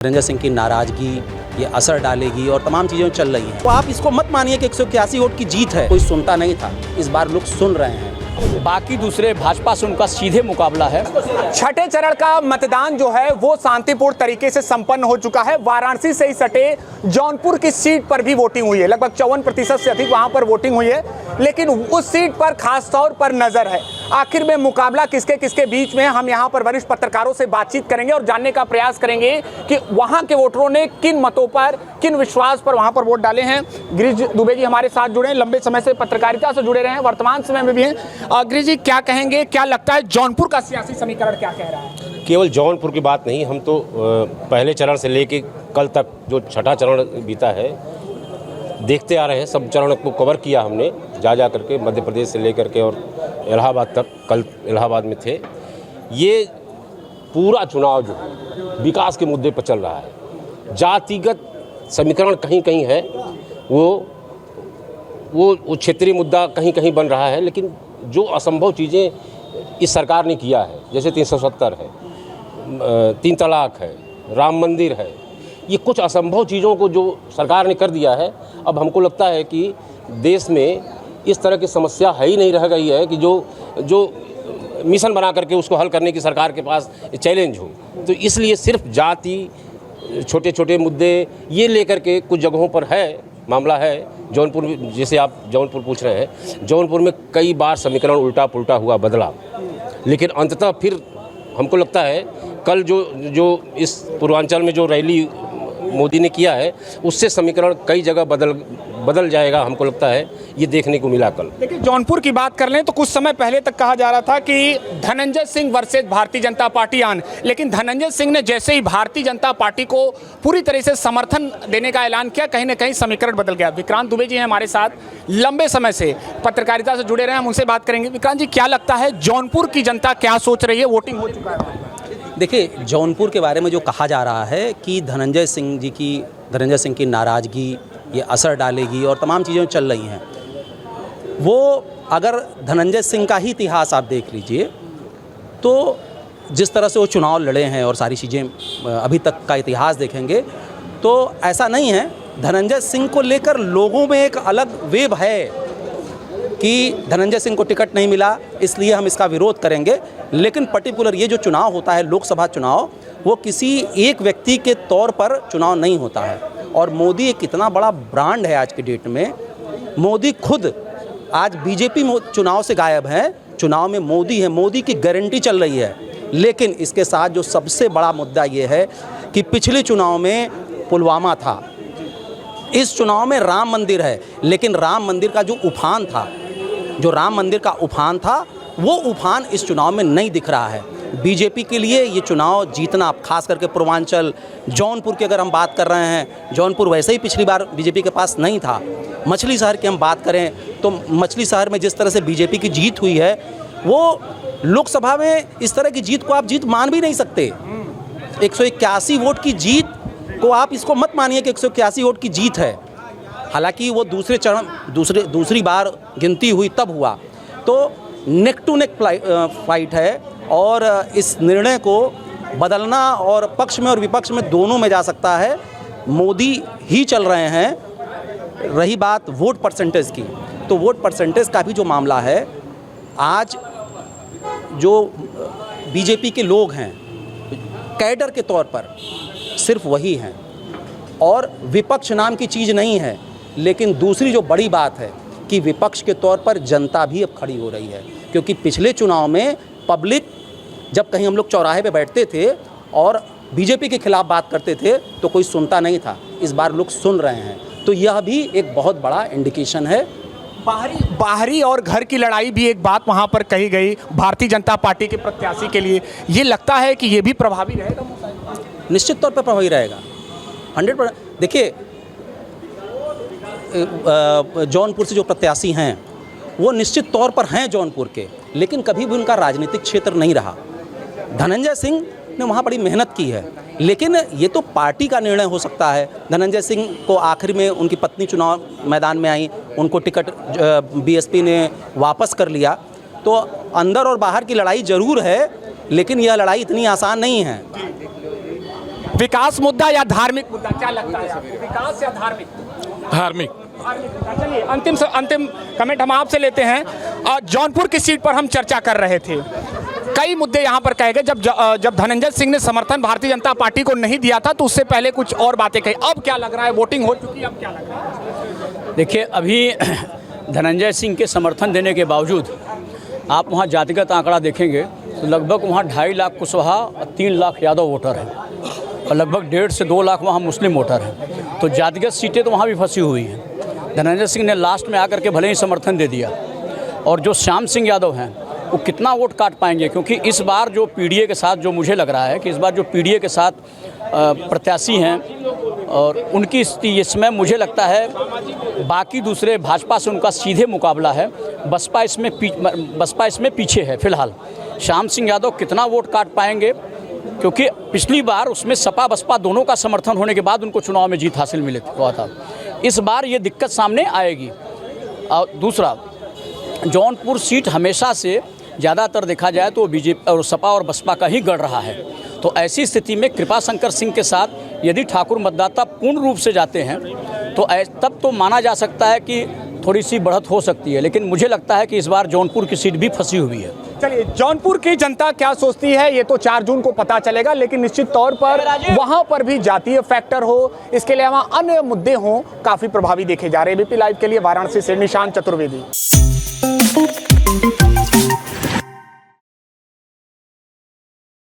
धनंजय सिंह की नाराजगी ये असर डालेगी और तमाम चीज़ें चल रही हैं। तो आप इसको मत मानिए कि 181 वोट की जीत है, कोई सुनता नहीं था, इस बार लोग सुन रहे हैं। बाकी दूसरे भाजपा से उनका सीधे मुकाबला है। छठे चरण का मतदान जो है वो शांतिपूर्ण तरीके से संपन्न हो चुका है। वाराणसी से ही सटे जौनपुर की सीट पर भी वोटिंग हुई है, लगभग 54% से अधिक वहां पर वोटिंग हुई है। लेकिन उस सीट पर खास तौर पर नजर है आखिर में मुकाबला किसके किसके बीच में। हम यहां पर वरिष्ठ पत्रकारों से बातचीत करेंगे और जानने का प्रयास करेंगे कि वहां के वोटरों ने किन मतों पर, किन विश्वास पर वहां पर वोट डाले हैं। गिरीश दुबे जी हमारे साथ जुड़े हैं, लंबे समय से पत्रकारिता से जुड़े रहे हैं, वर्तमान समय में भी हैं। गिरीश जी क्या कहेंगे, क्या लगता है जौनपुर का सियासी समीकरण क्या कह रहा है? केवल जौनपुर की बात नहीं, हम तो पहले चरण से लेके कल तक जो छठा चरण बीता है देखते आ रहे हैं। सब चरण को कवर किया हमने जा करके, मध्य प्रदेश से लेकर के और इलाहाबाद तक। कल इलाहाबाद में थे। ये पूरा चुनाव जो है विकास के मुद्दे पर चल रहा है। जातिगत समीकरण कहीं कहीं है, वो क्षेत्रीय मुद्दा कहीं कहीं बन रहा है। लेकिन जो असंभव चीज़ें इस सरकार ने किया है, जैसे 370 है, 3 तलाक है, राम मंदिर है, ये कुछ असंभव चीज़ों को जो सरकार ने कर दिया है। अब हमको लगता है कि देश में इस तरह की समस्या है ही नहीं रह गई है कि जो मिशन बना करके उसको हल करने की सरकार के पास चैलेंज हो। तो इसलिए सिर्फ जाति, छोटे छोटे मुद्दे ये लेकर के कुछ जगहों पर है मामला है। जौनपुर, जैसे आप जौनपुर पूछ रहे हैं, जौनपुर में कई बार समीकरण उल्टा पुल्टा हुआ, बदला, लेकिन अंततः फिर हमको लगता है कल जो इस पूर्वांचल में जो रैली मोदी ने किया है उससे समीकरण कई जगह बदल जाएगा। हमको लगता है ये देखने को मिला कल। देखिए जौनपुर की बात कर लें तो कुछ समय पहले तक कहा जा रहा था कि धनंजय सिंह वर्सेस भारतीय जनता पार्टी आन, लेकिन धनंजय सिंह ने जैसे ही भारतीय जनता पार्टी को पूरी तरह से समर्थन देने का ऐलान किया, कहीं ना कहीं समीकरण बदल गया। विक्रांत दुबे जी हैं हमारे साथ, लंबे समय से पत्रकारिता से जुड़े रहे हैं, हम उनसे बात करेंगे। विक्रांत जी क्या लगता है जौनपुर की जनता क्या सोच रही है? वोटिंग हो चुका है। देखिए जौनपुर के बारे में जो कहा जा रहा है कि धनंजय सिंह की नाराजगी ये असर डालेगी और तमाम चीज़ें चल रही हैं, वो अगर धनंजय सिंह का ही इतिहास आप देख लीजिए तो जिस तरह से वो चुनाव लड़े हैं और सारी चीज़ें अभी तक का इतिहास देखेंगे तो ऐसा नहीं है। धनंजय सिंह को लेकर लोगों में एक अलग वेव है कि धनंजय सिंह को टिकट नहीं मिला इसलिए हम इसका विरोध करेंगे। लेकिन पर्टिकुलर ये जो चुनाव होता है, लोकसभा चुनाव, वो किसी एक व्यक्ति के तौर पर चुनाव नहीं होता है। और मोदी एक इतना बड़ा ब्रांड है आज की डेट में। मोदी खुद आज बीजेपी चुनाव से गायब है, चुनाव में मोदी है, मोदी की गारंटी चल रही है। लेकिन इसके साथ जो सबसे बड़ा मुद्दा ये है कि पिछले चुनाव में पुलवामा था, इस चुनाव में राम मंदिर है, लेकिन राम मंदिर का जो उफान था, वो उफान इस चुनाव में नहीं दिख रहा है। बीजेपी के लिए ये चुनाव जीतना, खास करके पूर्वांचल, जौनपुर की अगर हम बात कर रहे हैं, जौनपुर वैसे ही पिछली बार बीजेपी के पास नहीं था। मछली शहर की हम बात करें तो मछली शहर में जिस तरह से बीजेपी की जीत हुई है, वो लोकसभा में इस तरह की जीत को आप जीत मान भी नहीं सकते। 181 वोट की जीत को आप इसको मत मानिए कि 181 वोट की जीत है। हालांकि वो दूसरी बार गिनती हुई तब हुआ। तो नेक टू नेक फाइट है और इस निर्णय को बदलना और पक्ष में और विपक्ष में दोनों में जा सकता है। मोदी ही चल रहे हैं। रही बात वोट परसेंटेज की, तो वोट परसेंटेज का भी जो मामला है, आज जो बीजेपी के लोग हैं कैडर के तौर पर सिर्फ वही हैं और विपक्ष नाम की चीज़ नहीं है। लेकिन दूसरी जो बड़ी बात है कि विपक्ष के तौर पर जनता भी अब खड़ी हो रही है, क्योंकि पिछले चुनाव में पब्लिक जब कहीं हम लोग चौराहे पे बैठते थे और बीजेपी के खिलाफ बात करते थे तो कोई सुनता नहीं था, इस बार लोग सुन रहे हैं। तो यह भी एक बहुत बड़ा इंडिकेशन है। बाहरी और घर की लड़ाई भी एक बात वहां पर कही गई भारतीय जनता पार्टी के प्रत्याशी के लिए। ये लगता है कि ये भी प्रभावी रहेगा? निश्चित तौर पर प्रभावी रहेगा, 100%। देखिए जौनपुर से जो प्रत्याशी हैं वो निश्चित तौर पर हैं जौनपुर के, लेकिन कभी भी उनका राजनीतिक क्षेत्र नहीं रहा। धनंजय सिंह ने वहाँ बड़ी मेहनत की है, लेकिन ये तो पार्टी का निर्णय हो सकता है। धनंजय सिंह को आखिर में उनकी पत्नी चुनाव मैदान में आई, उनको टिकट बीएसपी ने वापस कर लिया। तो अंदर और बाहर की लड़ाई ज़रूर है, लेकिन यह लड़ाई इतनी आसान नहीं है। विकास मुद्दा या धार्मिक मुद्दा, क्या लगता है आपको, विकास या धार्मिक? धार्मिक। चलिए अंतिम कमेंट हम आपसे लेते हैं। जौनपुर की सीट पर हम चर्चा कर रहे थे, कई मुद्दे यहाँ पर कहे गए। जब धनंजय सिंह ने समर्थन भारतीय जनता पार्टी को नहीं दिया था तो उससे पहले कुछ और बातें कही, अब क्या लग रहा है, वोटिंग हो चुकी है, अब क्या लग रहा है? देखिए, अभी धनंजय सिंह के समर्थन देने के बावजूद आप वहाँ जातिगत आंकड़ा देखेंगे तो लगभग वहाँ 2.5 लाख कुशवाहा और 3 लाख यादव वोटर हैं और लगभग 1.5 से 2 लाख वहाँ मुस्लिम वोटर हैं। तो जातिगत सीटें तो वहाँ भी फंसी हुई हैं। धनंजय सिंह ने लास्ट में आकर के भले ही समर्थन दे दिया, और जो श्याम सिंह यादव हैं वो कितना वोट काट पाएंगे, क्योंकि इस बार जो पीडीए के साथ, जो मुझे लग रहा है कि इस बार जो पीडीए के साथ प्रत्याशी हैं और उनकी स्थिति इसमें मुझे लगता है बाकी दूसरे भाजपा से उनका सीधे मुकाबला है। बसपा इसमें पीछे है फिलहाल। श्याम सिंह यादव कितना वोट काट पाएंगे, क्योंकि पिछली बार उसमें सपा बसपा दोनों का समर्थन होने के बाद उनको चुनाव में जीत हासिल हुआ था। इस बार ये दिक्कत सामने आएगी। और दूसरा, जौनपुर सीट हमेशा से ज़्यादातर देखा जाए तो बीजेपी और सपा और बसपा का ही गढ़ रहा है। तो ऐसी स्थिति में कृपाशंकर सिंह के साथ यदि ठाकुर मतदाता पूर्ण रूप से जाते हैं तो तब तो माना जा सकता है कि थोड़ी सी बढ़त हो सकती है, लेकिन मुझे लगता है कि इस बार जौनपुर की सीट भी फंसी हुई है। चलिए, जौनपुर की जनता क्या सोचती है ये तो 4 जून को पता चलेगा, लेकिन निश्चित तौर पर वहां पर भी जातीय फैक्टर हो, इसके अलावा अन्य मुद्दे हों, काफी प्रभावी देखे जा रहे हैं। एबीपी लाइव के लिए वाराणसी से निशांत चतुर्वेदी।